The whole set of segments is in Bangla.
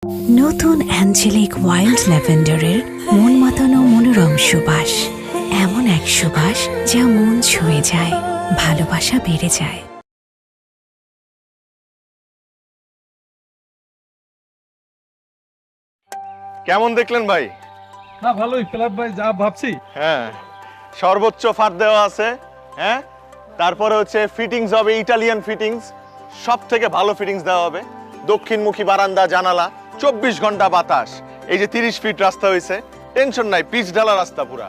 নতুন অ্যাঞ্জেলিক ওয়াইল্ড ল্যাভেন্ডারের মন মাতানো মনোরম সুবাস, এমন এক সুবাস যা মন ছুঁয়ে যায়, ভালোবাসা বেড়ে যায়। কেমন দেখলেন ভাই? না ভালোই ক্লাব ভাই, যা ভাবছি। হ্যাঁ, সর্বোচ্চ ফার দেওয়া আছে। হ্যাঁ, তারপরে হচ্ছে ফিটিংস হবে ইটালিয়ান ফিটিংস, সব থেকে ভালো ফিটিংস দেওয়া হবে। দক্ষিণমুখী বারান্দা, জানালা, 24 ঘন্টা বাতাস। এই যে 30 ফিট রাস্তা হয়েছে, টেনশন নাই, পিচ ঢালা রাস্তা পুরা।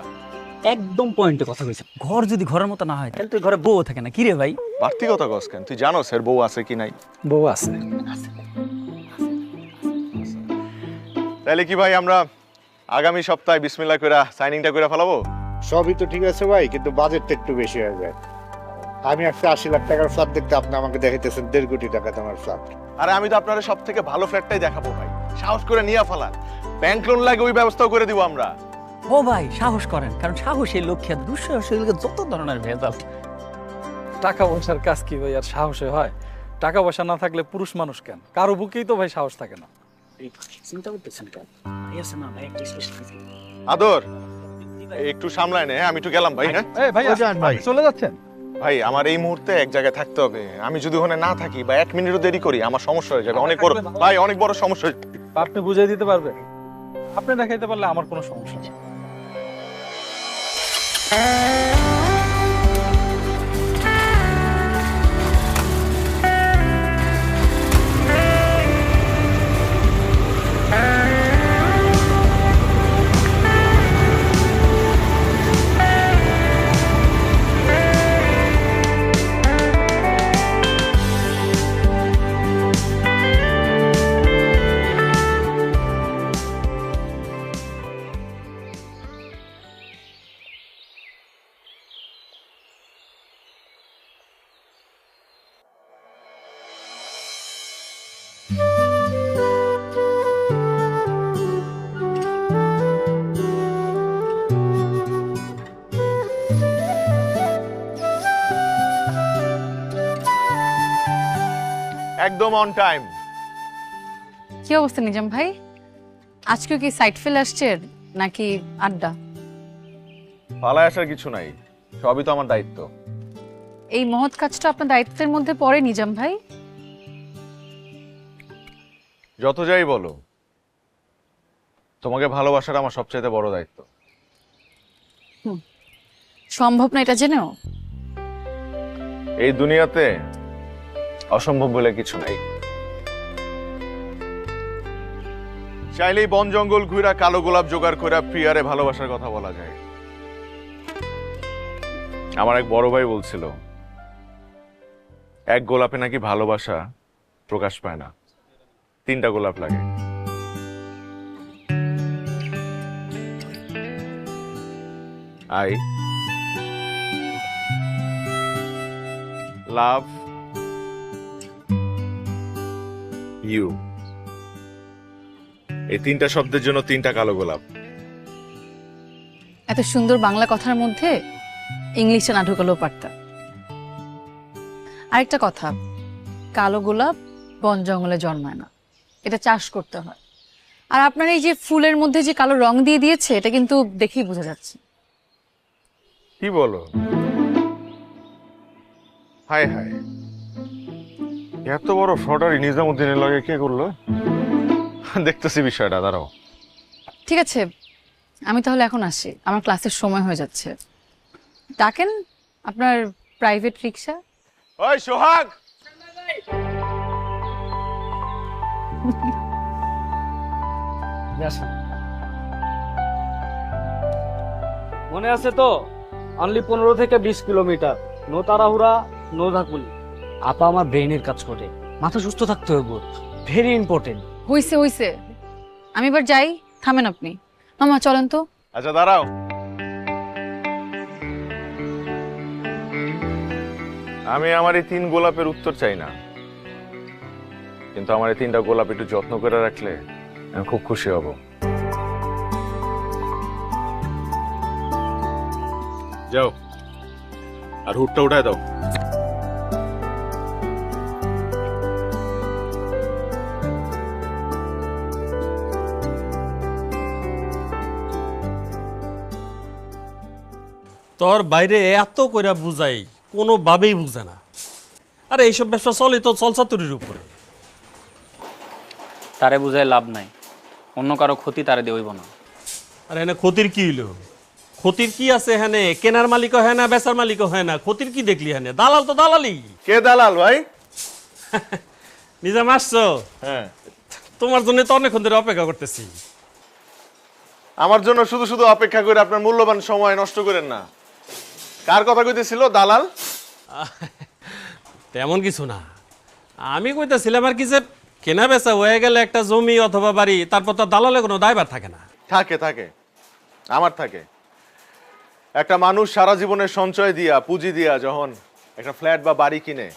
একদম পয়েন্টে কথা কইছে। ঘর যদি ঘরের মতো না হয় তাহলে তুই ঘরে বউ থাকে না, কি রে ভাই? বাড়তি কথা কস কেন? তুই জানোস এর বউ আছে কি নাই? বউ আছে। তাহলে কি ভাই আমরা আগামী সপ্তাহে বিসমিল্লাহ কইরা সাইনিংটা কইরা ফেলাবো? সবই তো ঠিক আছে ভাই, কিন্তু বাজেটটা একটু বেশি হয়ে যায়। আমি একটা 80 লাখ টাকার ফ্ল্যাট দেখতে, আপনি আমাকে দেখাইতেছেন 1.5 কোটি টাকা তোমার ফ্ল্যাট। আরে আমি তো আপনাদের সব থেকে ভালো ফ্ল্যাটটাই দেখাবো ভাই, সাহস করে নিয়ে ফেলান। ব্যাংক লোন লাগে ওই ব্যবস্থাও করে দিব আমরা। ও ভাই সাহস করেন, কারণ সাহসের লক্ষ্যে দুঃসাহসের যত ধরনের ভেজাল। টাকা পয়সার কাজ কি ভাই আর সাহসে হয়? টাকা পয়সা না থাকলে পুরুষ মানুষ কেন, কারো বুকেই তো ভাই সাহস থাকে না। চিন্তা করতেছেন কেন? ভাই আছে না ভাই, একটা স্পেশাল আদর একটু সামলায় নে, আমি একটু গেলাম ভাই। হ্যাঁ এই ভাই, চলে যাচ্ছেন? ভাই আমার এই মুহূর্তে এক জায়গায় থাকতে হবে। আমি যদি ওখানে না থাকি বা 1 মিনিটও দেরি করি, আমার সমস্যা হয়ে যাবে, অনেক বড় ভাই, অনেক বড় সমস্যা। আপনি বুঝিয়ে দিতে পারবেন? আপনি দেখাইতে পারলে আমার কোনো সমস্যা নেই। একদম অন টাইম। কি অবস্থা নিজাম ভাই? আজকে কি সাইট ফেল আসছে নাকি আড্ডা? পালায় আসার কিছু নাই, সবই তো আমার দায়িত্ব। এই মহৎ কাজটা আপনার দায়িত্বের মধ্যে পড়ে নিজাম ভাই? যত যাই বলো, তোমাকে ভালোবাসাটা আমার সবচেয়ে বড় দায়িত্ব। সম্ভব না এটা জেনেও? এই দুনিয়াতে অসম্ভব বলে কিছু নাই। চাইলেই বন জঙ্গল ঘুরা কালো গোলাপ জোগাড় করে প্রিয়ারে ভালোবাসার কথা বলা যায়। আমার এক বড় ভাই বলছিল, এক গোলাপে নাকি ভালোবাসা প্রকাশ পায় না, 3টা গোলাপ লাগে। I love you. এই 3টা শব্দের জন্য 3টা কালো গোলাপ। এত সুন্দর বাংলা কথার মধ্যে ইংলিশে না ঢুকালেও পারতাম। আরেকটা কথা, কালো গোলাপ বন জঙ্গলে জন্মায় না, এটা চাষ করতে হয়। আর আপনার এই যে ফুলের মধ্যে যে কালো রং দিয়ে দিয়েছে, এটা কিন্তু দেখেই বোঝা যাচ্ছে। কি বলো? হায় হায়, এত বড় ফ্রডারি নিজামুদ্দিনের লাগে কে করলো? দেখতেছি বিষয়টা, দাঁড়াও। ঠিক আছে, আমি তাহলে এখন আসি, আমার ক্লাসের সময় হয়ে যাচ্ছে। ডাকেন আপনার প্রাইভেট রিক্সা। ওই সোহাগ, মনে আছে তো? অনলি 15 থেকে 20 কিলোমিটার, নো তাড়াহুড়া, নো ধাকুলি। আপা আমার ব্রেইনের কাজ করে, মাথা সুস্থ থাকতে হবে, ভেরি ইম্পর্টেন্ট। হইছে হইছে, আমি এবার যাই, থামেন আপনি। মামা চলেন তো। আচ্ছা দাঁড়াও। আমি আমার এই 3 গোলাপের উত্তর চাই না, কিন্তু আমার এই 3টা গোলাপ একটু যত্ন করে রাখলে আমি খুব খুশি হব। যাও, আর হুডটা উঠায় দাও। তোর বাইরে এত কইরা বুঝাই কোনোভাবেই বুঝে না। আরে এইসব ব্যবসা চলে তো চলচাতুরির উপরে। তারে বুঝায় লাভ নাই, অন্য কারো ক্ষতি তারে দিয়ে হইব না। আর এনে ক্ষতির কি হইলো? ক্ষতির কি আছে? হ্যাঁ, কেনার মালিকও হয় না, বেচার মালিকও হয় না, ক্ষতির কি দেখলি? হ্যাঁ, দালাল তো দালালি। কে দালাল ভাই? নিজাম আসছো? হ্যাঁ, তোমার জন্য তো অনেকক্ষণ ধরে অপেক্ষা করতেছি। আমার জন্য শুধু শুধু অপেক্ষা করে আপনার মূল্যবান সময় নষ্ট করেন না। কার কথা কইতেছিল দালাল? তেমন কিছু না, আমি কইতেছিলাম আর কি যে কেনা বেচা হয়ে গেলে একটা জমি অথবা বাড়ি, তারপর তো দালালে কোনো দায়ভার থাকে না। থাকে থাকে, আমার থাকে। একটা মানুষ সারা জীবনের সঞ্চয় দিয়া, পুঁজি দিয়া যখন একটা ফ্ল্যাট বা বাড়ি কিনে,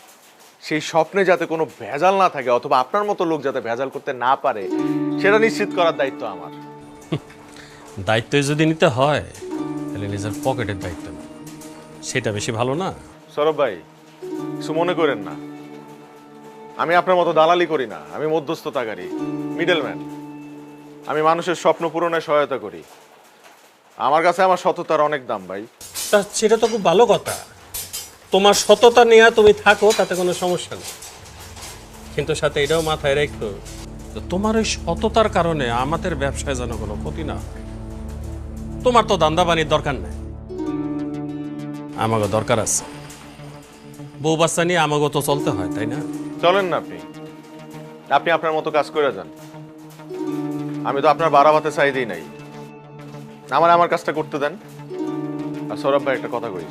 সেই স্বপ্নে যাতে কোনো ভেজাল না থাকে, অথবা আপনার মতো লোক যাতে ভেজাল করতে না পারে, সেটা নিশ্চিত করার দায়িত্ব আমার। দায়িত্ব যদি নিতে হয় তাহলে নিজের পকেটের দায়িত্ব না, সেটা বেশি ভালো না? সৌরভ ভাই, কিছু মনে করেন না, আমি আপনার মতো দালালি করি না, আমি মধ্যস্থতাকারী, মিডলম্যান। আমি মানুষের স্বপ্ন পূরণে সহায়তা করি। আমার কাছে আমার সততার অনেক দাম ভাই। তা সেটা তো খুব ভালো কথা, তোমার সততা নিয়ে তুমি থাকো, তাতে কোনো সমস্যা নেই। কিন্তু সাথে এটাও মাথায় রেখো, তোমার ওই সততার কারণে আমাদের ব্যবসায় যেন কোনো ক্ষতি না হয়। তোমার তো দান্দা বানির দরকার নেই, আমাকে দরকার আছে। বউ বাচ্চা নিয়ে আমাকে তো চলতে হয়, তাই না? চলেন না আপনি, আপনি আপনার মতো কাজ করে যান। আমি তো আপনার বাড়াবাতে চাই দিই নাই, আমার কাজটা করতে দেন। আর সৌরভ ভাই, একটা কথা কই,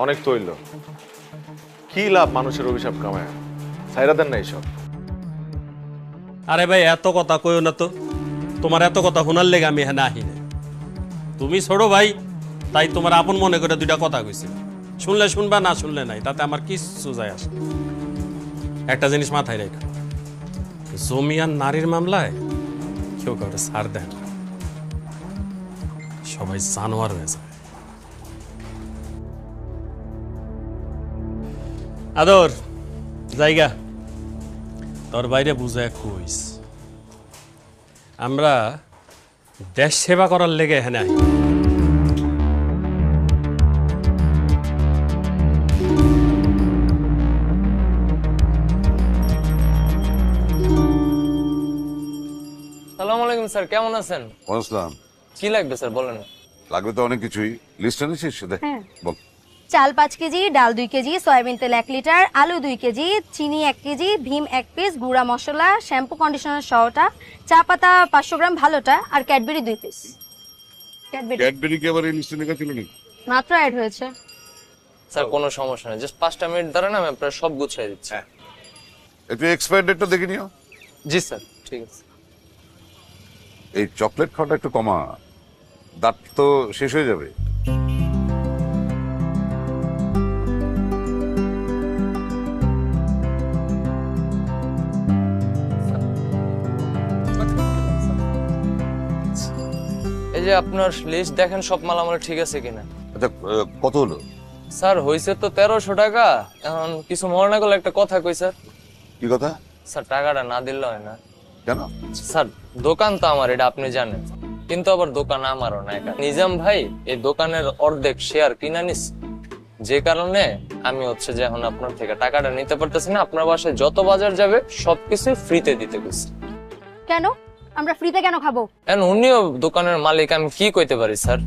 অনেক তৈল, কি লাভ মানুষের অভিশাপ কামায়? ছাইরা দেন না এইসব। আরে ভাই, এত কথা কইও না তো। তোমার এত কথা শোনার লেগে আমি হ্যাঁ আহি না। তুমি ছোট ভাই, তাই তোমার আপন মনে করে দুইটা কথা কইছি। শুনলে শুনবা, না শুনলে নাই, তাতে আমার কিছু যায় আসে। একটা জিনিস মাথায় রেখো, জমি আর নারীর মামলায় কেউ কাউকে ছাড় দেয় না, সবাই জানোয়ার হয়ে যায়। আদর জায়গা তোর বাইরে বুঝায় কইস, আমরা দেশ সেবা করার লেগে হ্যাঁ নাই। সালাম আলাইকুম স্যার, কেমন আছেন? আসসালাম। কি লাগবে স্যার বলেন? লাগবে তো অনেক কিছুই, লিস্ট এনেছিস? দেখ বল। চাল 5 কেজি, ডাল 2 কেজি, সয়াবিন তেল 1 লিটার, আলু 2 কেজি, চিনি 1 কেজি, ভীম 1 পিস, গুঁড়া মশলা, শ্যাম্পু কন্ডিশনার সহটা, চা পাতা 500 গ্রাম ভালোটা, আর ক্যাডবেরি 2 পিস। ক্যাডবেরি কি আবার এই লিস্টে লেখা ছিল নাকি? মাত্র অ্যাড হয়েছে। স্যার কোনো সমস্যা নেই, জাস্ট 5টা মিনিট দাঁড়ান, আমি আপনার সব গুছিয়ে দিচ্ছি। একটু এক্সপায়ার ডেটটা দেখে নিও। জি স্যার, ঠিক আছে। এই চকলেট খাওয়াটা একটু কমা, দাঁত তো শেষ হয়ে যাবে। এই যে আপনার লিস্ট দেখেন, সব মাল আমার ঠিক আছে কিনা। আচ্ছা, কত হলো? স্যার হয়েছে তো 1300 টাকা। এখন কিছু মনে না করলে একটা কথা কই স্যার। কি কথা? স্যার টাকাটা না দিলে হয় না। কেন? স্যার দোকান তো আমার, এটা আপনি জানেন, কিন্তু আবার দোকান আমারও না। নিজাম ভাই এই দোকানের অর্ধেক শেয়ার কিনা নিস, যে কারণে আমি হচ্ছে যে এখন আপনার থেকে টাকাটা নিতে পারতেছি না। আপনার বাসায় যত বাজার যাবে সবকিছু ফ্রিতে দিতে গেছি। কেন আমরা ফ্রিতে কেন খাবো? এখন উনিও দোকানের মালিক, আমি কি কইতে পারি স্যার?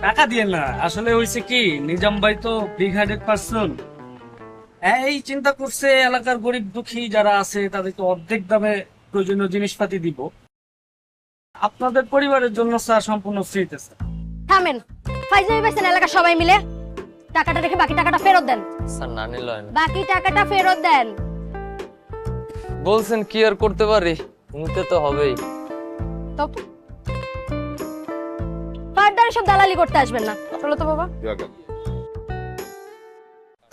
টাকা দিয়ে না, আসলে হয়েছে কি, নিজাম ভাই তো বিগ হার্টেড পারসন। এই চিন্তা করছে এলাকার গরিব দুঃখী যারা আছে তাদেরকে অর্ধেক দামে প্রয়োজনীয় জিনিসপাতি দিব। আপনাদের পরিবারের জন্য স্যার সম্পূর্ণ ফ্রিতে। স্যার থামেন, ফাইজলামি পাইছেন এলাকা সবাই মিলে। টাকাটা রেখে বাকি টাকাটা ফেরত দেন। স্যার না নিলে হয় না। বাকি টাকাটা ফেরত দেন। বলছেন কি আর করতে পারি, নিতে তো হবেই। তো ফার্দার সব দালালি করতে আসবেন না, চলো তো বাবা।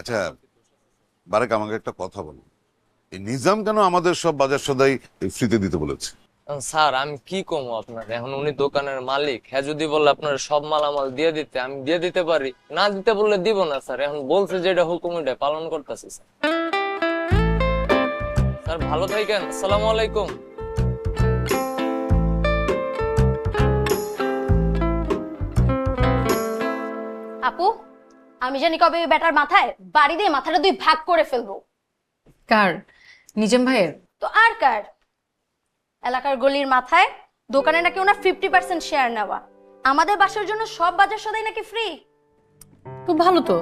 আচ্ছা বারেক, আমাকে একটা কথা বলো, এই নিজাম কেন আমাদের সব বাজার সদাই ফ্রিতে দিতে বলেছে? স্যার আমি কি কমো আপনার, এখন উনি দোকানের মালিক। হ্যাঁ যদি বলে আপনার সব মালামাল দিয়ে দিতে, আমি দিয়ে দিতে পারি, না দিতে বললে দিব না স্যার। এখন বলছে যেটা হুকুম এটা পালন করতেছি স্যার। স্যার ভালো থাকেন, আসসালামু আলাইকুম। আপু, আমি জানি কবে ওই ব্যাটার মাথায় বাড়ি দিয়ে মাথাটা 2 ভাগ করে ফেলবো। কার? নিজাম ভাইয়ের? তো আর কার? এলাকার গলির মাথায় দোকানে নাকি ওনার 50% শেয়ার নেওয়া। আমাদের বাসার জন্য সব বাজার সদাই নাকি ফ্রি। তো ভালো তো,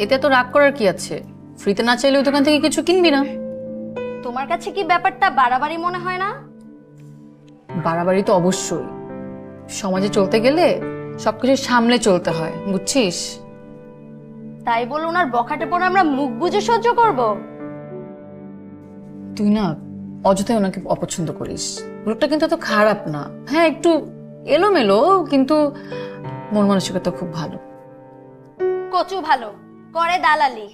এতে তো রাগ করার কি আছে? ফ্রিতে না চাইলে ওই দোকান থেকে কিছু কিনবি না। তোমার কাছে কি ব্যাপারটা বাড়াবাড়ি মনে হয় না? বাড়াবাড়ি তো অবশ্যই। সমাজে চলতে গেলে সবকিছু সামলে চলতে হয়, বুঝছিস? তাই বলে ওনার বখাটে পড়ে আমরা মুখ বুজে সহ্য করব? তুই না অযথাই ওনাকে অপছন্দ করিস। লোকটা কিন্তু এত খারাপ না। হ্যাঁ, একটু এলোমেলো, কিন্তু মন মানসিকতা খুব ভালো। কচু ভালো, করে দালালি।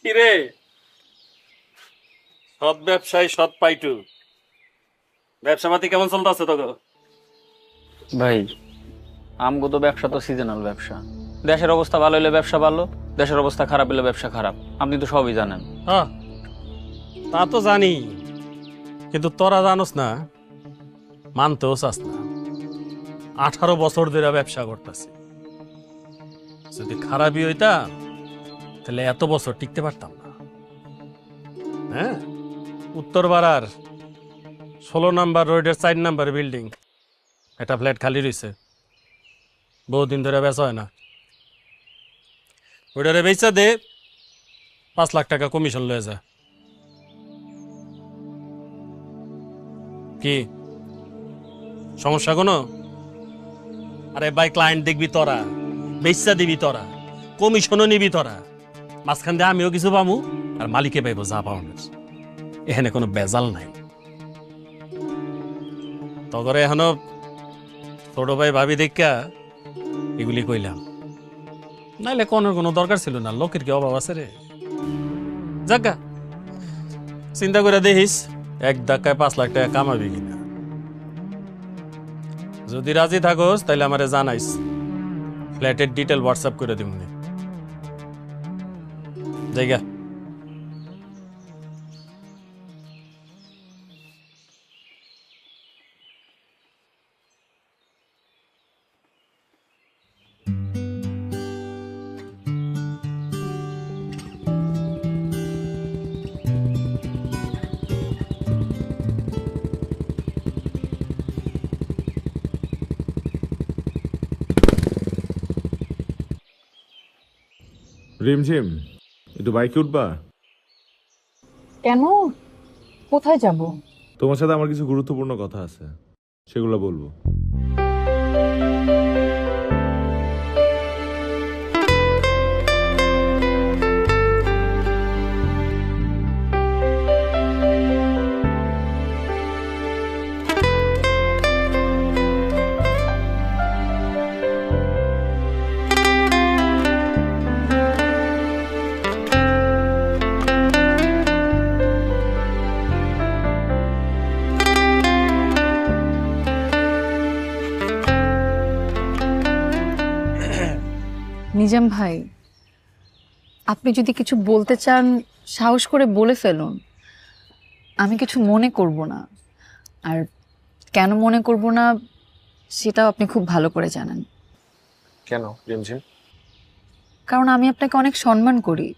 কিরে, সৎ ব্যবসায়ী সৎ পাইটু, ব্যবসা পাতি কেমন চলতেছে তোকে? ভাই আমগো তো ব্যবসা তো সিজনাল ব্যবসা। দেশের অবস্থা ভালো হলে ব্যবসা ভালো, দেশের অবস্থা খারাপ হলে ব্যবসা খারাপ। আপনি তো সবই জানেন। হ্যাঁ, তা তো জানি, কিন্তু তোরা জানোস না, মানতেও চাস না। 18 বছর ধরে ব্যবসা করতেছি। যদি খারাপই হইতাম তাহলে এত বছর টিকতে পারতাম না। হ্যাঁ, উত্তরপাড়ার 16 নাম্বার রোডের 4 নাম্বার বিল্ডিং, একটা ফ্ল্যাট খালি রয়েছে, বহুদিন ধরে বেচা হয় না। ওইটারে বেচা দে, 5 লাখ টাকা কমিশন লয়ে যা। কি সমস্যা কোনো? আরে ভাই, ক্লায়েন্ট দেখবি তোরা, বেচা দিবি তোরা, কমিশনও নিবি তোরা, মাঝখান দিয়ে আমিও কিছু পামু আর মালিকে পাইব যা পাওয়ানোর। এখানে কোনো বেজাল নাই। তগরে এখনো ছোট ভাই ভাবি দেখা এগুলি কইলাম, নাইলে কোনো দরকার ছিল না। লোকের কি অভাব আছে রে? যাকা চিন্তা করে দেখিস এক ধাক্কায় 5 লাখ টাকা কামাবি কিনা। যদি রাজি থাকোস তাহলে আমারে জানাইস, ফ্ল্যাটের ডিটেল হোয়াটসঅ্যাপ করে দিব। জায়গা রিমঝিম, একটু বাইকে উঠবা? কেন? কোথায় যাব? তোমার সাথে আমার কিছু গুরুত্বপূর্ণ কথা আছে, সেগুলো বলবো। নিজাম ভাই, আপনি যদি কিছু বলতে চান সাহস করে বলে ফেলুন, আমি কিছু মনে করব না। আর কেন মনে করব না সেটাও আপনি খুব ভালো করে জানেন। কেন রিমঝিম? কারণ আমি আপনাকে অনেক সম্মান করি।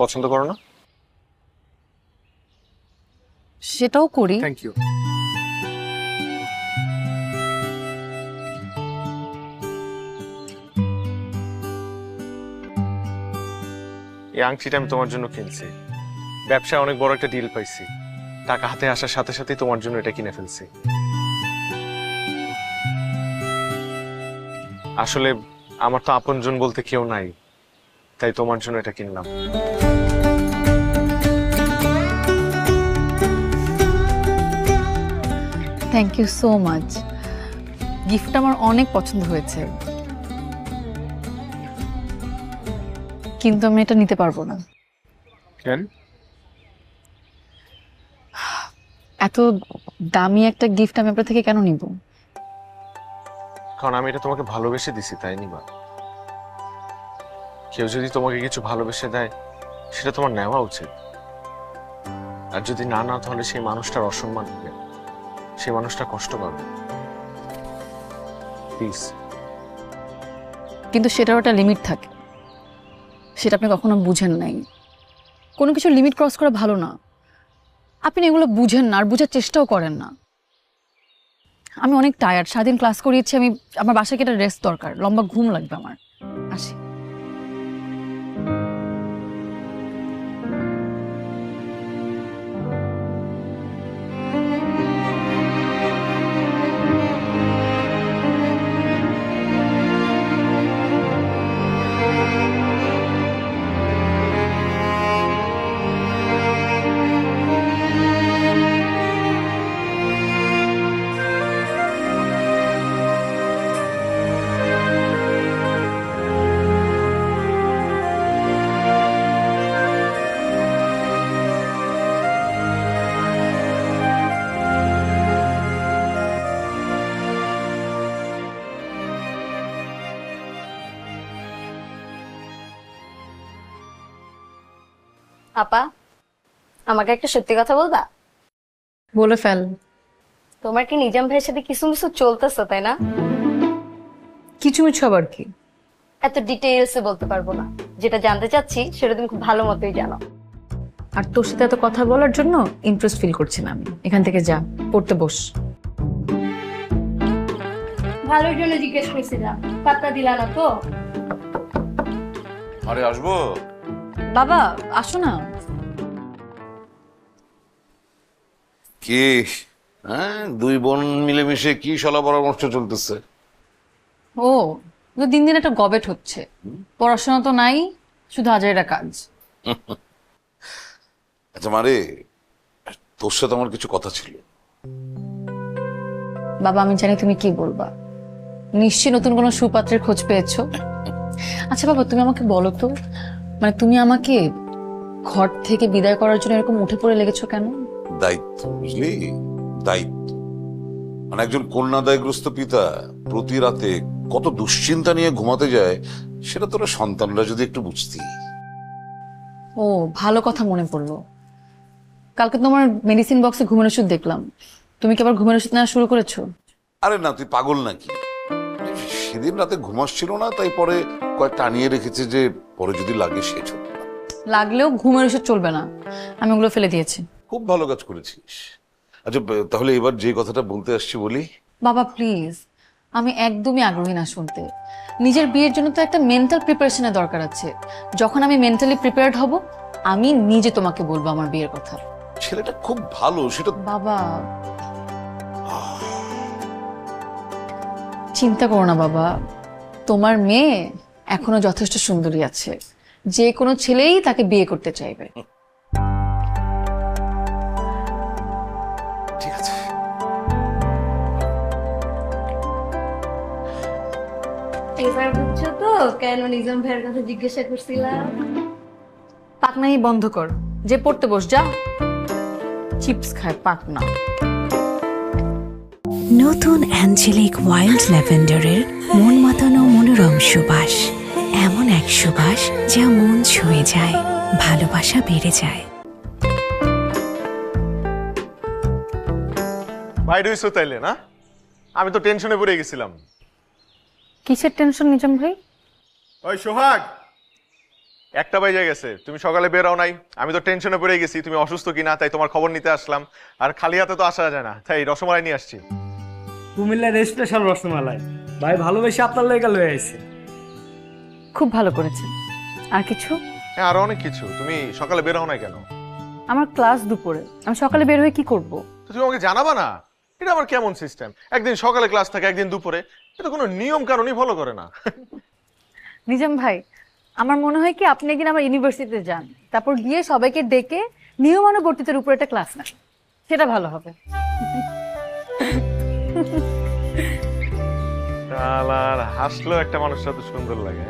পছন্দ করো না? সেটাও করি। Thank you. এই আংটিটা আমি তোমার জন্য কিনছি। ব্যবসায় অনেক বড় একটা ডিল পাইছি, টাকা হাতে আসার সাথে সাথেই তোমার জন্য এটা কিনে ফেলছি। আসলে আমার তো আপনজন বলতে কেউ নাই, তাই তোমার জন্য এটা কিনলাম। Thank you so much. গিফটটা আমার অনেক পছন্দ হয়েছে, কিন্তু আমি এটা নিতে পারবো না। কেন? এত দামি একটা গিফট আমি আপনার থেকে কেন নিব? কারণ আমি এটা তোমাকে ভালোবেসে দিছি, তাই নিবা? কেউ যদি তোমাকে কিছু ভালোবেসে দেয় সেটা তোমার নেওয়া উচিত। আর যদি না নাও তাহলে সেই মানুষটার অসম্মান হবে, সেই মানুষটা কষ্ট পাবে। প্লিজ। কিন্তু সেটার একটা লিমিট থাকে, সেটা আপনি কখনো বুঝেন নাই। কোনো কিছু লিমিট ক্রস করা ভালো না। আপনি এগুলো বুঝেন না আর বোঝার চেষ্টাও করেন না। আমি অনেক টায়ার্ড, সারাদিন ক্লাস করিয়েছি। আমার বাসায় একটা রেস্ট দরকার, লম্বা ঘুম লাগবে আমার। আসি। আপা, আমাকে একটা সত্যি কথা বলবা? বলে ফেল। তোমার কি নিজাম ভাইয়ের সাথে কিছু কিছু চলতেছে, তাই না? কিছু কিছু আবার কি? এত ডিটেইলসে বলতে পারবো না। যেটা জানতে চাচ্ছি সেটা তুমি খুব ভালো মতোই জানো। আর তোর সাথে এত কথা বলার জন্য ইন্টারেস্ট ফিল করছি না আমি। এখান থেকে যা, পড়তে বস। ভালোর জন্য জিজ্ঞেস করছিলাম, পাত্তা দিলা না তো? আরে আসবো। বাবা আসো না। কি হ্যাঁ, দুই বোন মিলেমিশে কি সলা পরামর্শ চলতেছে? ও তো দিন দিন একটা গবেট হচ্ছে। পড়াশোনা তো নাই, শুধু হাজারিটা কাজ। আচ্ছা মারে, তোর সাথে আমার কিছু কথা ছিল। বাবা আমি জানি তুমি কি বলবা। নিশ্চয়ই নতুন কোনো সুপাত্রের খোঁজ পেয়েছো। আচ্ছা বাবা তুমি আমাকে বলো তো, মানে তুমি আমাকে ঘর থেকে বিদায় করার জন্য এরকম উঠে পড়ে লেগেছো কেন? দায়িত্ব, বুঝলি? দায়িত্ব। মানে একজন কন্যাদায়গ্রস্ত পিতা প্রতি রাতে কত দুশ্চিন্তা নিয়ে ঘুমাতে যায়, সেটা তোরা সন্তানরা যদি একটু বুঝতি। ও ভালো কথা মনে পড়লো। কালকে তোমার মেডিসিন বক্সে ঘুমের ওষুধ দেখলাম। তুমি কি আবার ঘুমের ওষুধ নেওয়া শুরু করেছো? আরে না, তুই পাগল নাকি? সেদিন রাতে ঘুমাচ্ছিল না, তাই পরে কয়েকটা আনিয়ে রেখেছে যে পরে যদি লাগে সে চলবে না। লাগলেও ঘুমের ওষুধ চলবে না, আমি ওগুলো ফেলে দিয়েছি। খুব ভালো কাজ করেছিস। আচ্ছা তাহলে এবার যে কথাটা বলতে আসছি বলি। বাবা প্লিজ, আমি একদমই আগ্রহী না শুনতে। নিজের বিয়ের জন্য তো একটা মেন্টাল প্রিপারেশনের দরকার আছে। যখন আমি মেন্টালি প্রিপেয়ার্ড হব, আমি নিজে তোমাকে বলবো আমার বিয়ের কথা। ছেলেটা খুব ভালো, সেটা বাবা চিন্তা করো না বাবা, তোমার মেয়ে এখনো যথেষ্ট সুন্দরী আছে। যে কোনো ছেলেই তাকে বিয়ে করতে চাইবে। ঠিক আছে। এবার বুঝছো তো কেন নিজাম ভাইয়ের কথা জিজ্ঞাসা করছিলাম? পাকনাই বন্ধ কর, যে পড়তে বস যা। চিপস খায় পাকনা। নতুন অ্যাঞ্জেলিক ওয়াইল্ড ল্যাভেন্ডারের মন মাতানো মনোরম সুবাস। এমন এক সুবাস যা মন ছুঁয়ে যায়, ভালোবাসা বেড়ে যায়। বাইরে হইছো তাইলে না? আমি তো টেনশনে পড়ে গেছিলাম। কিসের টেনশন নিজাম ভাই? ওই সোহাগ, 1টা বাজে গেছে, তুমি সকালে বের হও নাই। আমি তো টেনশনে পড়ে গেছি তুমি অসুস্থ কিনা, তাই তোমার খবর নিতে আসলাম। আর খালি হাতে তো আসা যায় না, তাই রসমালাই নিয়ে আসছি। কুমিল্লার স্পেশাল রসমালাই ভাই ভালোবেসে আপনার লেগে লয়ে আইছে। খুব ভালো করেছে। আর কিছু? হ্যাঁ আরো অনেক কিছু। তুমি সকালে বের হও নাই কেন? আমার ক্লাস দুপুরে, আমি সকালে বের হয়ে কি করব? তুমি আমাকে জানাবা না? এটা আবার কেমন সিস্টেম? একদিন সকালে ক্লাস থাকে, একদিন দুপুরে। এটা কোনো নিয়ম কানুনই ফলো করে না। নিজাম ভাই আমার মনে হয় কি আপনি একদিন আমার ইউনিভার্সিটিতে যান, তারপর গিয়ে সবাইকে ডেকে নিয়মানুবর্তিতার উপর একটা ক্লাস নেন, সেটা ভালো হবে। আর হাসলেও একটা মানুষের সাথে সুন্দর লাগে।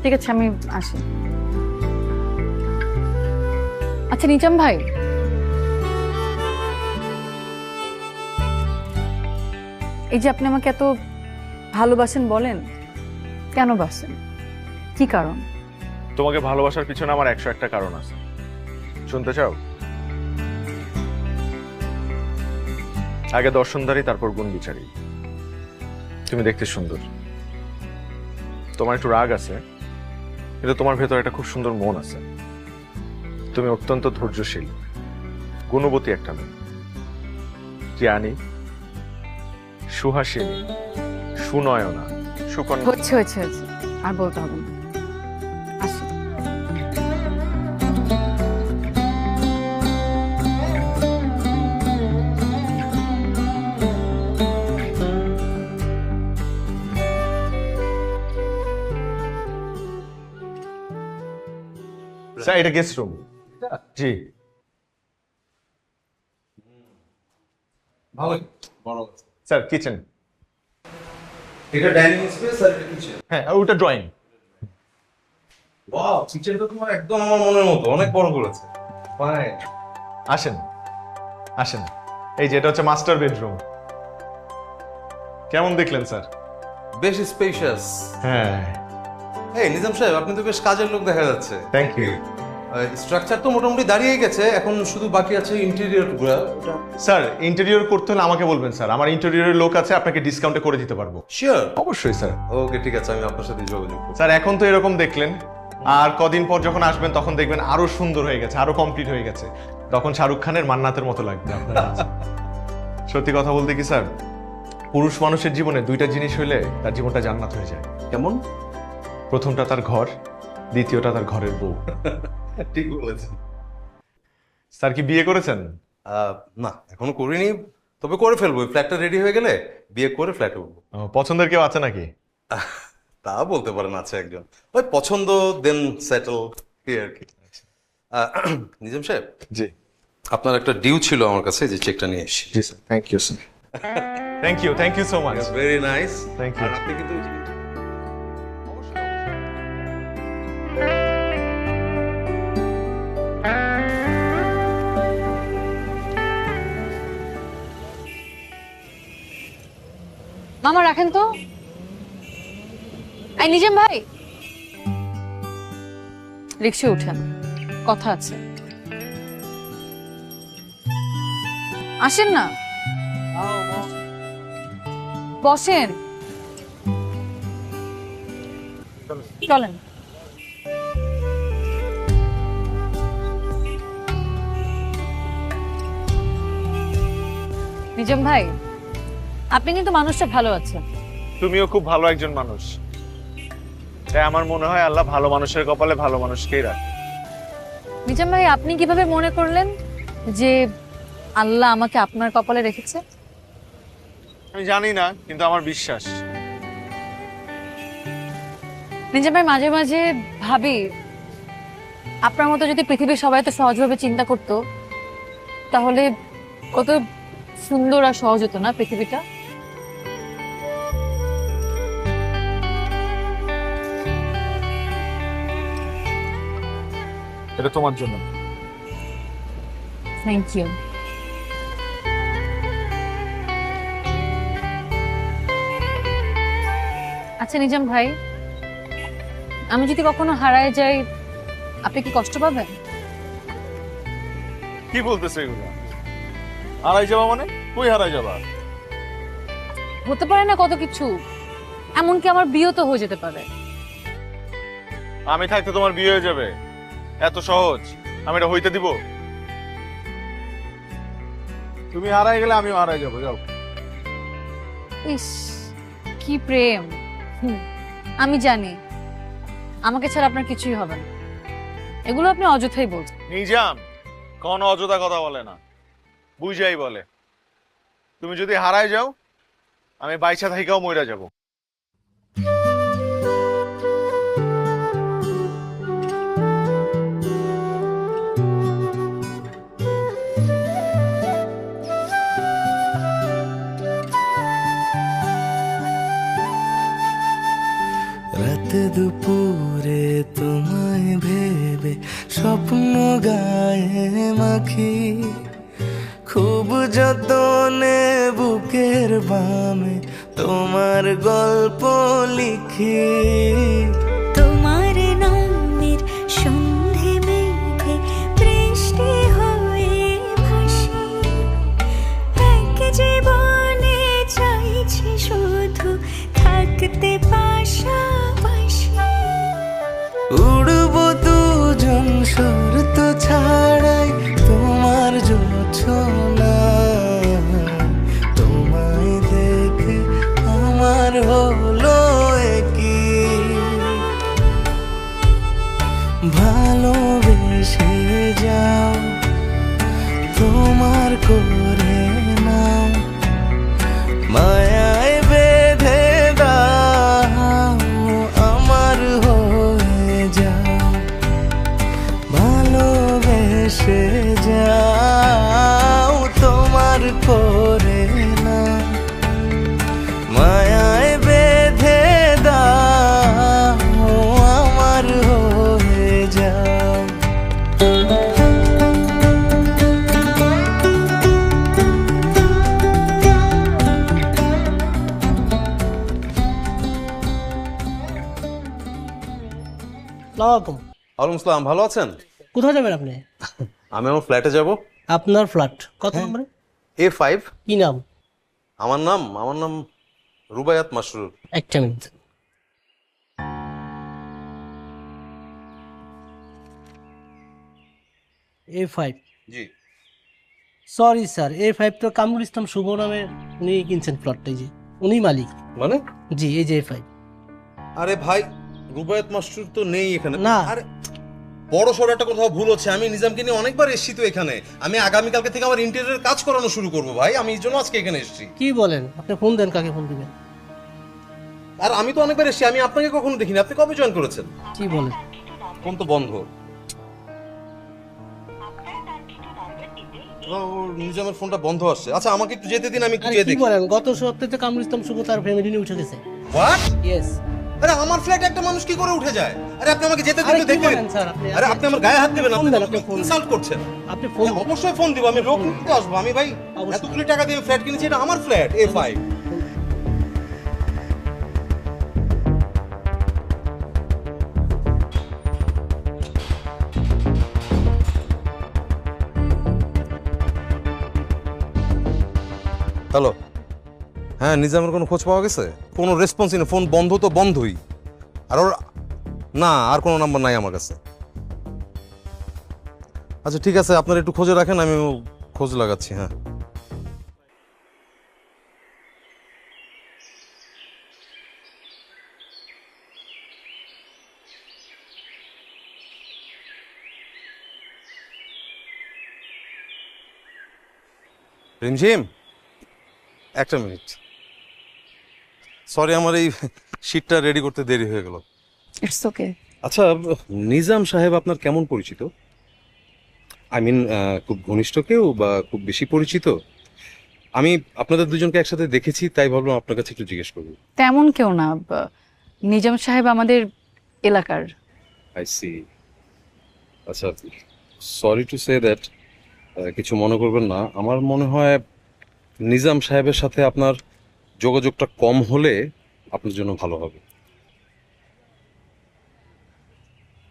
ঠিক আছে আমি আসি। আচ্ছা নিজাম ভাই, এই যে আপনি আমাকে এত ভালোবাসেন বলেন, কেন বাসেন, কি কারণ? তোমাকে ভালোবাসার পিছনে আমার 101টা কারণ আছে, শুনতে চাও? আগে দর্শনধারী, তারপর গুণ বিচারী। তুমি দেখতে সুন্দর, তোমার একটু রাগ আছে, কিন্তু তোমার ভেতরে একটা খুব সুন্দর মন আছে। তুমি অত্যন্ত ধৈর্যশীল, গুণবতী একটা মেয়ে, জ্ঞানী, সুহাসিনী, সুনয়না, সুকন্যা। হচ্ছে হচ্ছে হচ্ছে, আর বলতে হবে না, আসি। স্যার এটা গেস্ট রুম। জি ভালো বড় স্যার, কিচেন। এটা ডাইনিং স্পেস আর এটা কিচেন। হ্যাঁ, আর ওটা ড্রয়িং। ওয়াও, কিচেনটা তোমার একদম আমার মনের মতো, অনেক বড় করেছে। ফাইন। আসেন আসেন, এই যে এটা হচ্ছে মাস্টার বেডরুম। কেমন দেখলেন স্যার? বেশ স্পেশাস। হ্যাঁ। এই নিজাম সাহেব, আপনি তো বেশ কাজের লোক দেখা যাচ্ছে। Thank you. স্ট্রাকচার তো মোটামুটি দাঁড়িয়ে গেছে, এখন শুধু বাকি আছে ইন্টেরিয়র গুলো। স্যার ইন্টেরিয়র করতে হলে আমাকে বলবেন স্যার, আমার ইন্টেরিয়রের লোক আছে, আপনাকে ডিসকাউন্টে করে দিতে পারবো। শিওর? অবশ্যই স্যার। ওকে ঠিক আছে, আমি আপনার সাথে যোগাযোগ করব। স্যার এখন তো এরকম দেখলেন, আর কদিন পর যখন আসবেন তখন দেখবেন আরো সুন্দর হয়ে গেছে, আরো কমপ্লিট হয়ে গেছে, তখন শাহরুখ খানের মান্নাতের মতো লাগবে আপনার। সত্যি কথা বলতে কি স্যার, পুরুষ মানুষের জীবনে দুইটা জিনিস হইলে তার জীবনটা জান্নাত হয়ে যায়। কেমন? প্রথমটা তার ঘর, দ্বিতীয়টা তার ঘরের বউ। ঠিক বলেছেন। স্যার কি বিয়ে করেছেন? না এখনো করিনি, তবে করে ফেলবো। ফ্ল্যাটটা রেডি হয়ে গেলে বিয়ে করে ফ্ল্যাটে উঠবো। পছন্দের কেউ আছে নাকি? তা বলতে পারেন, আছে একজন। ওই পছন্দ দেন সেটেল আর কি। নিজাম সাহেব, জি আপনার একটা ডিউ ছিল আমার কাছে, যে চেকটা নিয়ে এসেছি। জি sir, thank you sir. Thank you so much. Very nice. Thank you. আপনি কিন্তু মামা রাখেন তো। এই নিজাম ভাই, রিক্সা উঠেন, কথা আছে। আসেন না, বসেন, চলেন। নিজাম ভাই, আপনি কিন্তু মানুষটা ভালো আছেন। তুমিও খুব ভালো একজন মানুষ, তাই আমার মনে হয় আল্লাহ ভালো মানুষের কপালে ভালো মানুষকেই রাখে। নিজাম ভাই, আপনি কিভাবে মনে করলেন যে আল্লাহ আমাকে আপনার কপালে রেখেছে? আমি জানি না, কিন্তু আমার বিশ্বাস। নিজাম ভাই, মাঝে মাঝে ভাবি আপনার মতো যদি পৃথিবীর সবাই তো সহজভাবে চিন্তা করতো, তাহলে কত সুন্দর আর সহজ হতো না পৃথিবীটা। এটা তোমার জন্য। Thank you. আচ্ছা নিজাম ভাই, আমি যদি কখনো হারায় যাই, আপনি কি কষ্ট পাবেন? কি বলতেছে এগুলো? হারাই যাবা মানে? কই হারাই যাবা? হতে পারে না কত কিছু, এমনকি আমার বিয়ে তো হয়ে যেতে পারে। আমি থাকতে তোমার বিয়ে হয়ে যাবে? এত সহজ? আমি এটা হইতে দিব? তুমি হারাই গেলে আমিও হারাই যাবো। যাও। ইস, কি প্রেম। আমি জানি আমাকে ছাড়া আপনার কিছুই হবে না, এগুলো আপনি অযথাই বলছেন। নিজাম কোন অযথা কথা বলে না, বুঝাই বলে। তুমি যদি হারাই যাও, আমি বাইচা থাইকাও মইরা যাব। রাত দুপুরে তোমায় ভেবে স্বপ্ন গায়ে মাখি, খুব যতনে বুকের বামে তোমার গল্প লিখি। তোমার নামের সন্ধে মেঘে বৃষ্টি হয়ে ভাসি, এক জীবনে চাইছি শুধু থাকতে পাশাপাশি। উড়বো দুজন শর্ত ছাড়াই তোমার জোছনা, তোমায় দেখে আমার হলো কি ভালোবেসে যাও তোমার করে নাও, মায়ায় বেঁধে দাও আমার হয়ে যাও, ভালোবেসে যাও তোমার করে নাও, মায়ায় বেঁধে দাও আমার হয়ে যাও। ওয়ালাইকুম আসসালাম, ভালো আছেন? কোথায় যাবেন আপনি? আমি আমার ফ্ল্যাটে যাব। আপনার ফ্ল্যাট কত নম্বরে? A5। কি নাম? আমার নাম রুবায়াত মাসরুর। একটা মিনিট। A5। জি। সরি স্যার, A5 তো কামরুল ইসলাম শুভ নামের উনি কিনছেন প্লটটাই, জি উনি মালিক। মানে? জি এই যে A5। আরে ভাই, রুবায়াত মাসরুর তো নেই এখানে। না। আরে বড় সড় একটা কোথাও ভুল হচ্ছে। আমি নিজামকে নিয়ে অনেকবার এসেছি তো এখানে। আমি আগামীকালকে থেকে আমার ইন্টেরিয়রের কাজ করানো শুরু করব ভাই। আমি এই জন্য আজকে এখানে এসেছি। কি বলেন? আপনি ফোন দেন, কাকে ফোন দিবেন? আর আমি তো অনেকবার এসেছি, আমি আপনাকে কখনো দেখিনি। আপনি কবে জয়েন করেছেন? কি বলেন? ফোন তো বন্ধ। ওর নিজামের ফোনটা বন্ধ আসছে। আচ্ছা আমাকে একটু যেতে দিন, আমি একটু আরে যেতে কি দেখি। বলেন? গত সপ্তাহে কামরুল ইসলাম শুভ তার ফ্যামিলি নিয়ে উঠে গেছে। হোয়াট? ইয়েস। আরে আমার ফ্ল্যাটে একটা মানুষ কি করে উঠে যায়? আরে আপনি আমাকে যেতে দিন আরে তো কি দেখবেন। বলেন স্যার আপনি? আরে আপনি আমার গায়ে হাত দিবেন, ফোন আপনি দেন, আপনি ফোন ইনসাল্ট করছেন। আপনি ফোন দেন। অবশ্যই ফোন দিব, আমি লোক নিতে আসবো। আমি ভাই এতগুলো টাকা দিয়ে ফ্ল্যাট কিনেছি, এটা আমার ফ্ল্যাট A5। হ্যালো, হ্যাঁ নিজামের কোনো খোঁজ পাওয়া গেছে? কোনো রেসপন্সই নেই, ফোন বন্ধ তো বন্ধই। আর ওর না, আর কোনো নাম্বার নাই আমার কাছে। আচ্ছা ঠিক আছে, আপনারা একটু খোঁজে রাখেন, আমি খোঁজ লাগাচ্ছি। হ্যাঁ রিমঝিম, একটা মিনিট। সরি, আমার এই শীটটা রেডি করতে দেরি হয়ে গেল। It's okay. আচ্ছা, নিজাম সাহেব আপনার কেমন পরিচিত? আই মিন খুব ঘনিষ্ঠ কেউ বা খুব বেশি পরিচিত? আমি আপনাদের দুজনকে একসাথে দেখেছি, তাই ভাবলাম আপনার কাছে একটু জিজ্ঞেস করব। তেমন কেউ না, নিজাম সাহেব আমাদের এলাকার। I see. আচ্ছা, সরি টু সে দ্যাট, কিছু মনে করবেন না। আমার মনে হয় নিজাম সাহেবের সাথে আপনার যোগাযোগটা কম হলে আপনার জন্য ভালো হবে।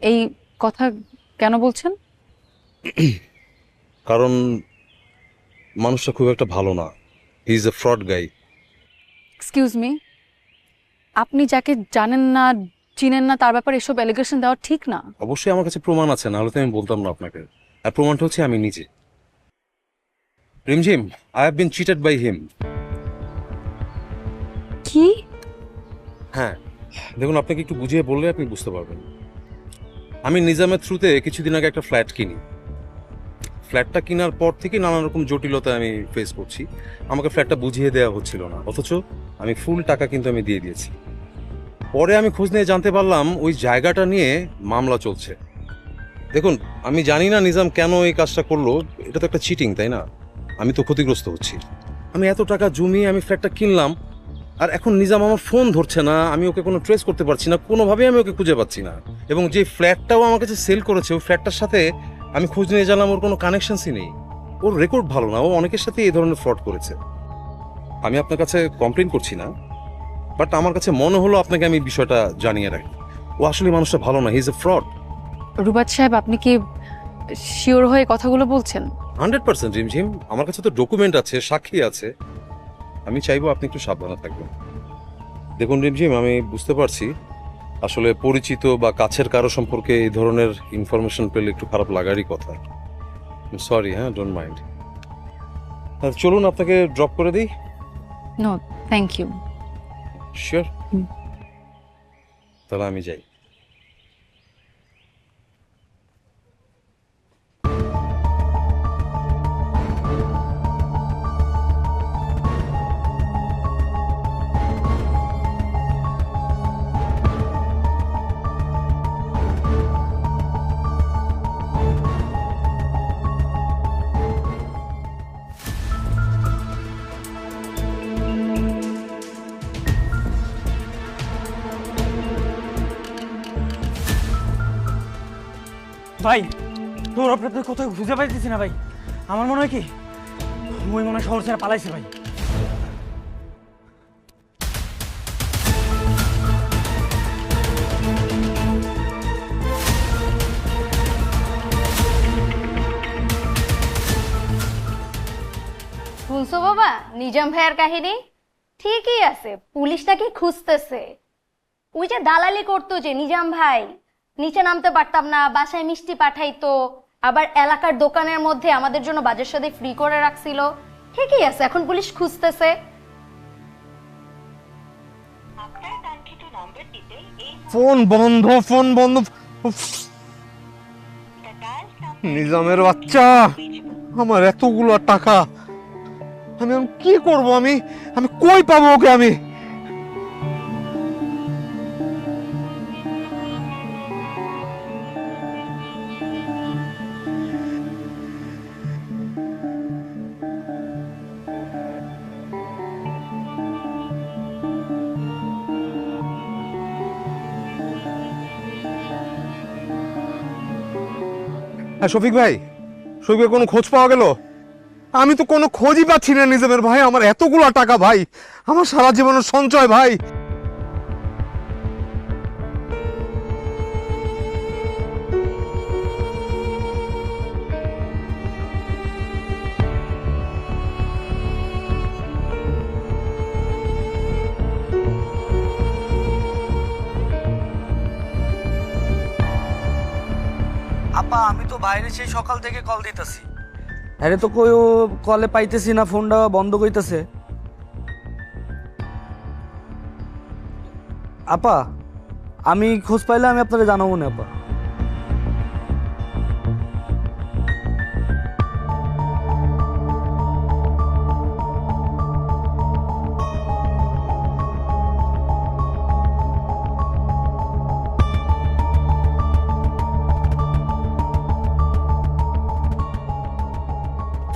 এই কথা কেন বলছেন? কারণ মানুষটা খুব একটা ভালো না। He is a fraud guy. Excuse me, আপনি যাকে জানেন না চিনেন না তার ব্যাপারে এসব অ্যালিগেশন দেওয়া ঠিক না। অবশ্যই আমার কাছে প্রমাণ আছে, নাহলে তো আমি বলতাম না আপনাকে। আর প্রমাণটা হচ্ছে আমি নিজে। Rimjhim, I have been cheated by him. কি? হ্যাঁ, দেখুন, আপনাকে একটু বুঝিয়ে বললে আপনি বুঝতে পারবেন। আমি নিজামের থ্রুতে কিছুদিন আগে একটা ফ্ল্যাট কিনি। ফ্ল্যাটটা কেনার পর থেকে নানা রকম জটিলতা আমি ফেস করছি। আমাকে ফ্ল্যাটটা বুঝিয়ে দেওয়া হচ্ছিল না, অথচ আমি ফুল টাকা কিন্তু আমি দিয়ে দিয়েছি। পরে আমি খোঁজ নিয়ে জানতে পারলাম ওই জায়গাটা নিয়ে মামলা চলছে। দেখুন, আমি জানি না নিজাম কেন এই কাজটা করলো, এটা তো একটা চিটিং, তাই না? আমি তো ক্ষতিগ্রস্ত হচ্ছি। আমি এত টাকা জমিয়ে আমি ফ্ল্যাটটা কিনলাম, আর এখন নিজাম আমার ফোন ধরছে না, আমি ওকে কোনো ট্রেস করতে পারছি না, কোনোভাবেই আমি ওকে খুঁজে পাচ্ছি না। এবং যে ফ্ল্যাটটাও আমার কাছে সেল করেছে, ওই ফ্ল্যাটটার সাথে আমি খোঁজ নিয়ে জানলাম ওর কোনো কানেকশনসই নেই। ওর রেকর্ড ভালো না, ও অনেকের সাথে এই ধরনের ফ্রড করেছে। আমি আপনার কাছে কমপ্লেন করছি না, বাট আমার কাছে মনে হলো আপনাকে আমি বিষয়টা জানিয়ে রাখি। ও আসলে মানুষটা ভালো না, হি ইজ এ ফ্রড। রুবাত সাহেব, আপনি কি শিওর হয়ে কথাগুলো বলছেন? 100% রিমঝিম, আমার কাছে তো ডকুমেন্ট আছে, সাক্ষী আছে। আমি চাইবো আপনি একটু সাবধানে থাকবেন। দেখুন রিমঝিম, আমি বুঝতে পারছি আসলে পরিচিত বা কাছের কারো সম্পর্কে এই ধরনের ইনফরমেশন পেলে একটু খারাপ লাগারই কথা। সরি, হ্যাঁ, ডোন্ট মাইন্ড। চলুন আপনাকে ড্রপ করে দিই। No thank you. শিওর? তাহলে আমি যাই। ভাই তোর আপনাদের কোথাও খুঁজে পাইতেছি না ভাই। আমার মনে হয় কি ওই মনে হয় শহর ছেড়ে পালাইছে ভাই। শুনছো বাবা নিজাম ভাইয়ের কাহিনী? ঠিকই আছে, পুলিশ তাকে খুঁজতেছে। ওই যে দালালি করতো যে নিজাম ভাই, নিচে নামতে পারতাম না, বাসায় মিষ্টি পাঠাইতো, আবার এলাকার দোকানের মধ্যে আমাদের জন্য বাজার সাথে ফ্রি করে রাখছিল। ঠিকই আছে, এখন পুলিশ খুঁজতেছে। ফোন বন্ধ, ফোন বন্ধ। নিজামের বাচ্চা, আমার এতগুলো টাকা আমি এখন কি করব? আমি কই পাবো ওকে? আমি শফিক ভাই, শফিক ভাই, কোনো খোঁজ পাওয়া গেল? আমি তো কোনো খোঁজই পাচ্ছি না নিজামের ভাই। আমার এতগুলো টাকা ভাই, আমার সারা জীবনের সঞ্চয় ভাই। আপা আমি তো বাইরে সেই সকাল থেকে কল দিতেছি, আরে তো কই কলে পাইতেছি না, ফোনটা বন্ধ কইতেছে। আপা আমি খোঁজ পাইলে আমি আপনাকে জানাবো না আপা।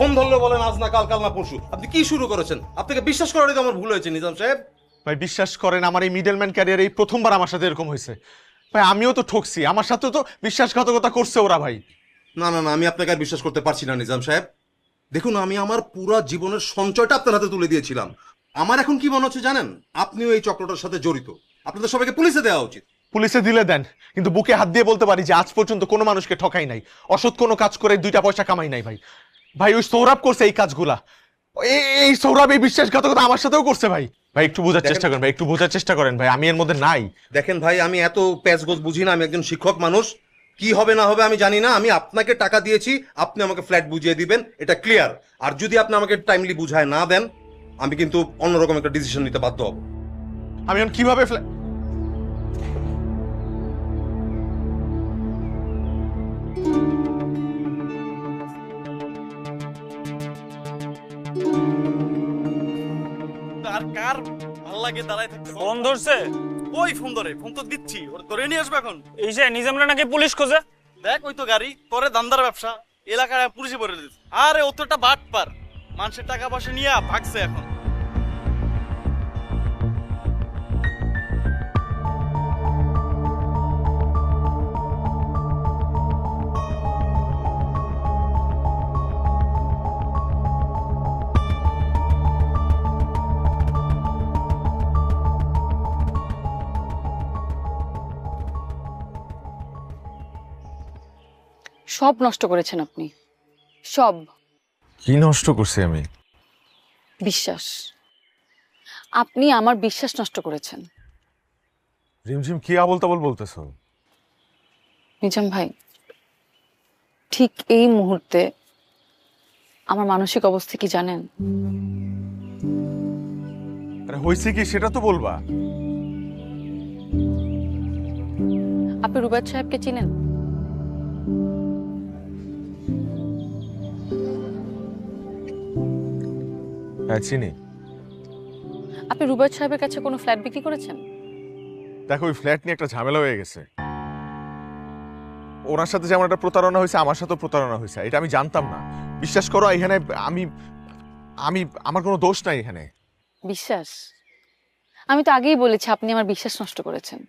ফোন ধরলে বলেন আজ না কাল, কাল না পরশু। আপনি কি শুরু করেছেন? আপনাকে বিশ্বাস করারই তো আমার ভুল হয়েছে নিজাম সাহেব। ভাই বিশ্বাস করেন, আমার এই মিডলম্যান ক্যারিয়ারে এই প্রথমবার আমার সাথে এরকম হয়েছে ভাই। আমিও তো ঠকছি, আমার সাথে তো বিশ্বাসঘাতকতা করছে ওরা ভাই। না না না, আমি আপনাকে আর বিশ্বাস করতে পারছি না নিজাম সাহেব। দেখুন, আমি আমার পুরো জীবনের সঞ্চয়টা আপনার হাতে তুলে দিয়েছিলাম। আমার এখন কি মনে হচ্ছে জানেন? আপনিও এই চক্রটার সাথে জড়িত। আপনাদের সবাইকে পুলিশে দেওয়া উচিত। পুলিশে দিলে দেন, কিন্তু বুকে হাত দিয়ে বলতে পারি যে আজ পর্যন্ত কোনো মানুষকে ঠকাই নাই, অসৎ কোনো কাজ করে 2টা পয়সা কামাই নাই ভাই। ভাই ওই সৌরভ করছে এই কাজগুলা, এই সৌরভ এই বিশ্বাসঘাতকতা আমার সাথেও করছে ভাই। ভাই একটু বোঝার চেষ্টা করেন ভাই, একটু বোঝার চেষ্টা করেন ভাই, আমি এর মধ্যে নাই। দেখেন ভাই, আমি এত প্যাচগোজ বুঝি না। আমি একজন শিক্ষক মানুষ, কি হবে না হবে আমি জানি না। আমি আপনাকে টাকা দিয়েছি, আপনি আমাকে ফ্ল্যাট বুঝিয়ে দিবেন, এটা ক্লিয়ার। আর যদি আপনি আমাকে টাইমলি বুঝায় না দেন, আমি কিন্তু অন্যরকম একটা ডিসিশন নিতে বাধ্য হব। আমি এখন কিভাবে কার ভাল লাগে দাঁড়ায় থাকতে? ফোন ধরছে? ওই ফোন ধরে, ফোন তো দিচ্ছি, ওর ধরে নিয়ে আসবে এখন। এই যে নিজামরা নাকি পুলিশ খোঁজে। দেখ ওই তো গাড়ি করে দান্দার ব্যবসা, এলাকায় পুলিশে ভরে দিচ্ছে। আরে ও তো একটা বাটপার, মানুষের টাকা পয়সা নিয়ে ভাগছে এখন। সব নষ্ট করেছেন আপনি, সব। কি নষ্ট করছি আমি? বিশ্বাস। আপনি আমার বিশ্বাস নষ্ট করেছেন। রিমঝিম কি আবল তাবল বলতেছো? নিজাম ভাই, ঠিক এই মুহূর্তে আমার মানসিক অবস্থা কি জানেন? আরে হইছে কি সেটা তো বলবা। আপনি রুবায়েত সাহেবকে চিনেন? হ্যাঁ চিনি। আপনি রুবায়েত সাহেবের কাছে কোনো ফ্ল্যাট বিক্রি করেছেন? দেখো ওই ফ্ল্যাট নিয়ে একটা ঝামেলা হয়ে গেছে। ওনার সাথে যেমন একটা প্রতারণা হয়েছে, আমার সাথেও প্রতারণা হয়েছে, এটা আমি জানতাম না। বিশ্বাস করো, এখানে আমি আমি আমার কোনো দোষ নাই এখানে। বিশ্বাস? আমি তো আগেই বলেছি আপনি আমার বিশ্বাস নষ্ট করেছেন।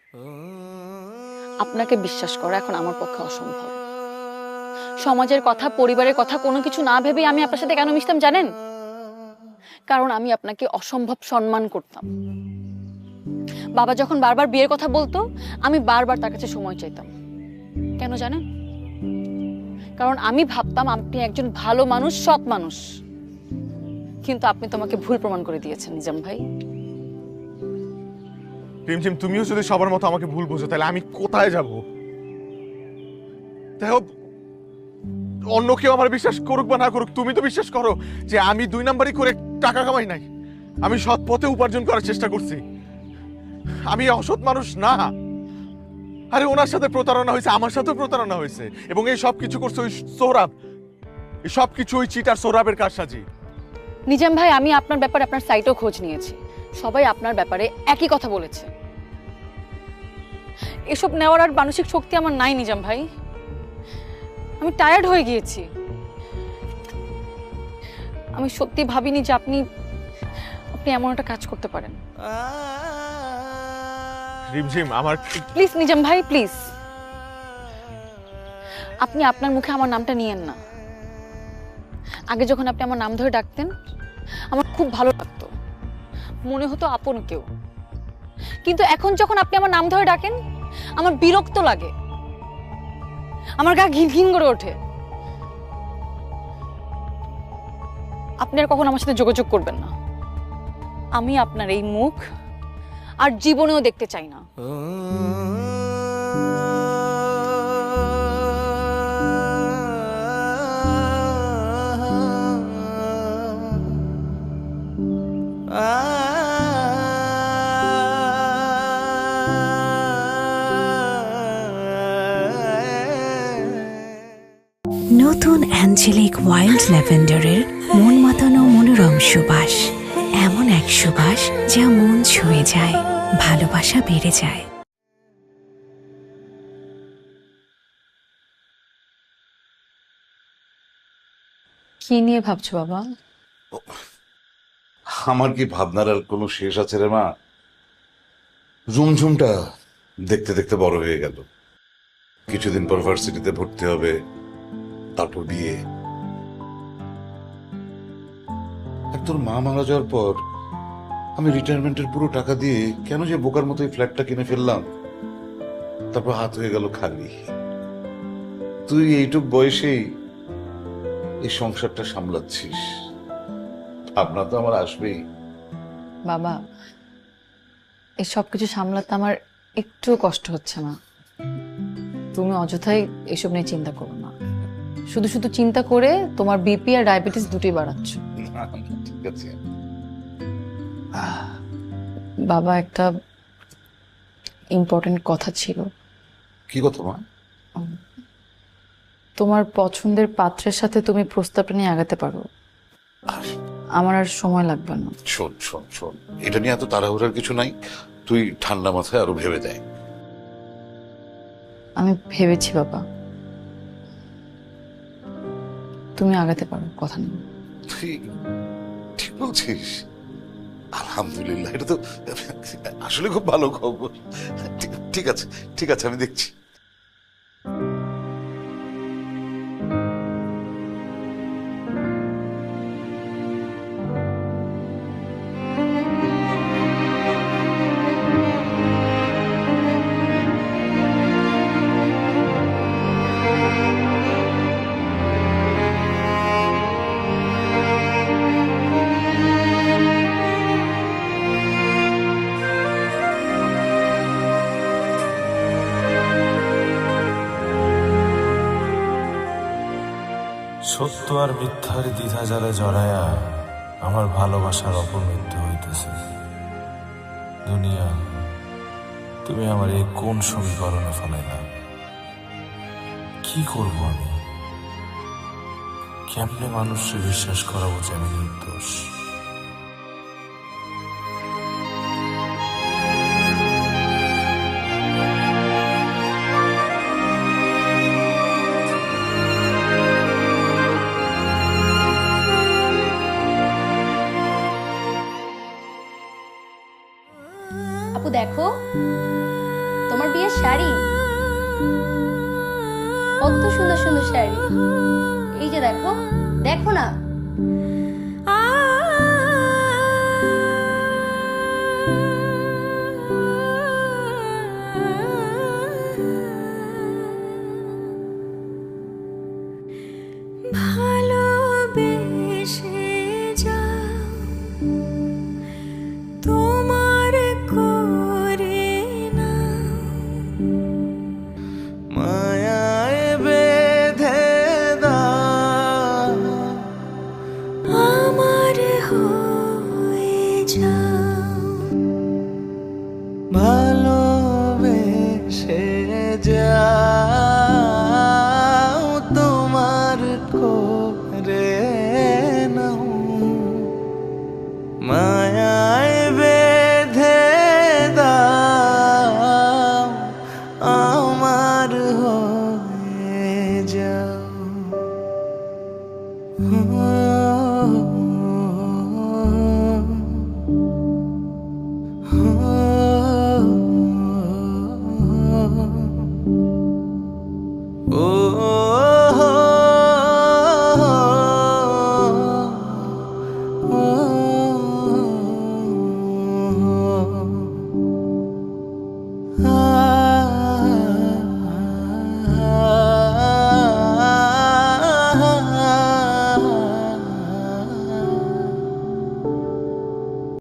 আপনাকে বিশ্বাস করা এখন আমার পক্ষে অসম্ভব। সমাজের কথা, পরিবারের কথা কোনো কিছু না ভেবে আমি আপনার সাথে কেন মিশতাম জানেন? কারণ আমি আপনাকে অসম্ভব সম্মান করতাম। বাবা যখন বারবার বিয়ের কথা বলতো, আমি বারবার তার কাছে সময় চাইতাম। কেন জানেন? কারণ আমি ভাবতাম আপনি একজন ভালো মানুষ, সৎ মানুষ। কিন্তু আপনি তোমাকে ভুল প্রমাণ করে দিয়েছেন নিজাম ভাই। রিমঝিম, তুমিও যদি সবার মতো আমাকে ভুল বোঝো, তাহলে আমি কোথায় যাব? দেখো, অন্য কেউ আমার বিশ্বাস করুক বা না করুক, তুমি তো বিশ্বাস করো যে আমি 2 নাম্বারই করে টাকা কামাই নাই। আমি সৎ পথে উপার্জন করার চেষ্টা করছি। আমি অসৎ মানুষ না। আরে ওনার সাথে প্রতারণা হয়েছে, আমার সাথেও প্রতারণা হয়েছে, এবং এই সব কিছু করছে ওই সোহরাব। এই সব কিছু ওই চিটার সোহরাবের কারসাজি। নিজাম ভাই, আমি আপনার ব্যাপারে আপনার সাইটেও খোঁজ নিয়েছি। সবাই আপনার ব্যাপারে একই কথা বলেছে। এসব নেওয়ার আর মানসিক শক্তি আমার নাই নিজাম ভাই। আমি টায়ার্ড হয়ে গিয়েছি। আমি সত্যি ভাবিনি যে আপনি এমন একটা কাজ করতে পারেন। রিমঝিম, আমার প্লিজ নিজাম ভাই, প্লিজ। আপনি আপনার মুখে আমার নামটা নিয়েন না। আগে যখন আপনি আমার নাম ধরে ডাকতেন, আমার খুব ভালো লাগতো, মনে হতো আপন কেউ। কিন্তু এখন যখন আপনি আমার নাম ধরে ডাকেন, আমার বিরক্ত লাগে, আমার গা ঘিন ঘিন করে ওঠে। আপনি আর কখন আমার সাথে যোগাযোগ করবেন না। আমি আপনার এই মুখ আর জীবনেও দেখতে চাই না। নতুন অ্যাঞ্জেলিক ওয়াইল্ড ল্যাভেন্ডারের মন মাতানো মনোরম সুবাস, এমন এক সুবাস যা মন ছুঁয়ে যায়, ভালোবাসা বেড়ে যায়। কি নিয়ে ভাবছো বাবা? আমার কি ভাবনার আর কোনো শেষ আছে রে মা? ঝুমঝুমটা দেখতে দেখতে বড় হয়ে গেল। কিছুদিন পর ভার্সিটিতে ভর্তি হবে, তারপর বিয়ে। আর তোর মা মারা যাওয়ার পর আমি রিটায়ারমেন্টের পুরো টাকা দিয়ে কেন যে বোকার মতো এই ফ্ল্যাটটা কিনে ফেললাম, তারপর হাত হয়ে গেল খালি। তুই এইটুক বয়সেই এই সংসারটা সামলাচ্ছিস, ভাবনা তো আমার আসবেই। বাবা, এই সব কিছু সামলাতে আমার একটু কষ্ট হচ্ছে না। তুমি অযথাই এসব নিয়ে চিন্তা করো না। শুধু শুধু চিন্তা করে তোমার বিপি আর ডায়াবেটিস দুটোই বাড়াচ্ছ। ঠিক আছে বাবা, একটা ইম্পর্টেন্ট কথা ছিল। কি কথা মা? তোমার পছন্দের পাত্রের সাথে তুমি প্রস্তাবটা নিয়ে আগাতে পারো। আমার আর সময় লাগবে না। শোন শোন শোন, এটা নিয়ে এত তাড়াহুড়ার কিছু নাই। তুই ঠান্ডা মাথায় আরো ভেবে দেয়। আমি ভেবেছি বাবা, তুমি আগাতে পারো, কথা নেই। ঠিক বলছিস? আলহামদুলিল্লাহ, এটা তো আসলে খুব ভালো খবর। ঠিক আছে ঠিক আছে, আমি দেখছি। সত্য আর মিথ্যার দ্বিধা জালে জড়ায়া আমার ভালোবাসার অপমৃত্যু হইতেছে। দুনিয়া, তুমি আমার এই কোন সমীকরণে ফেলাইলা? কি করব আমি? কেমনে মানুষকে বিশ্বাস করাবো যে আমি নির্দোষ? আপু দেখো, তোমার বিয়ের শাড়ি কত সুন্দর সুন্দর শাড়ি। এই যে দেখো, দেখো না। ভালোবেসে যাও তোমার করে না মায়ায় বেঁধে দাও আমার হয়ে যাও ভালোবেসে যাও তোমার করে নাও মায়ায় বেঁধে দাও আমার হয়ে যাও